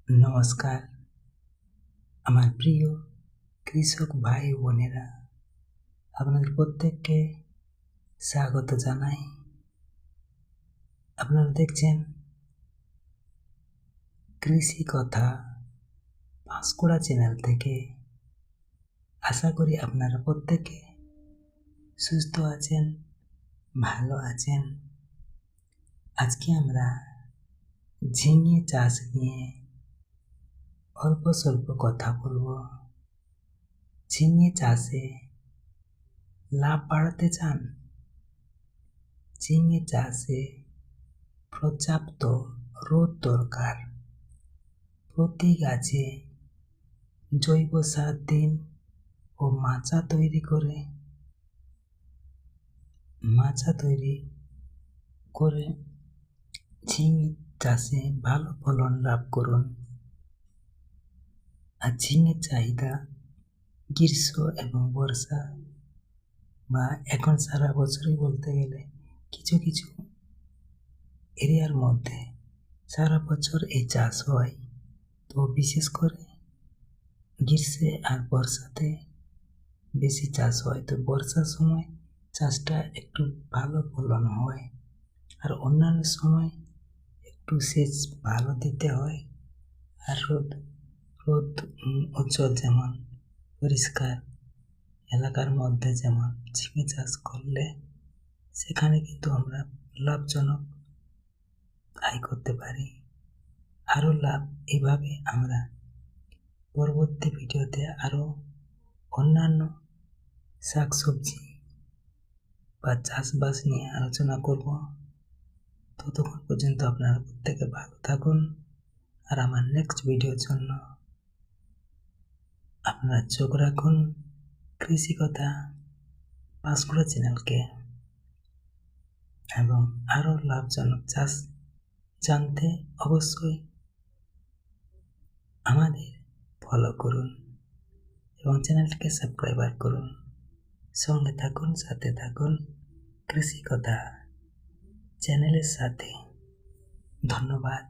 নমস্কার আমার প্রিয় কৃষক ভাই বোনেরা, আপনাদের প্রত্যেককে স্বাগত জানাই। আপনারা দেখছেন কৃষি কথা পাঁশকুড়া চ্যানেল থেকে। আশা করি আপনারা প্রত্যেকে সুস্থ আছেন, ভালো আছেন। আজকে আমরা ঝিঙে চাষ নিয়ে অল্প স্বল্প কথা বলবো। ঝিঙে চাষে লাভ বাড়াতে চান? ঝিঙে চাষে পর্যাপ্ত রোদ দরকার। প্রতি গাছে জৈব সার দিন ও মাচা তৈরি করে ঝিঙে চাষে ভালো ফলন লাভ করুন। আর ঝিঙের চাহিদা গ্রীষ্ম এবং বর্ষা বা এখন সারা বছরই বলতে গেলে কিছু কিছু এরিয়ার মধ্যে সারা বছর এই চাষ হয়। তো বিশেষ করে গ্রীষ্মে আর বর্ষাতে বেশি চাষ হয়। তো বর্ষার সময় চাষটা একটু ভালো ফলন হয়, আর অন্যান্য সময় একটু সেচ ভালো দিতে হয়। আর রোদ উজ্জ্বল যেমন পরিষ্কার এলাকার মধ্যে যেমন ঝিঙে চাষ করলে সেখানে কিন্তু আমরা লাভজনক আয় করতে পারি। আরও লাভ এভাবে আমরা পরবর্তী ভিডিওতে আরও অন্যান্য শাকসবজি বা চাষবাস নিয়ে আলোচনা করব। ততক্ষণ পর্যন্ত আপনারা প্রত্যেকে ভালো থাকুন। আর আমার নেক্সট ভিডিওর জন্য আপনারা চোখ রাখুন কৃষি কথা পাঁশকুড়া চ্যানেলকে, এবং আরও লাভজনক চাষ জানতে অবশ্যই আমাদের ফলো করুন এবং চ্যানেলটিকে সাবস্ক্রাইব করুন। সঙ্গে থাকুন, সাথে থাকুন কৃষি কথা চ্যানেলের সাথে। ধন্যবাদ।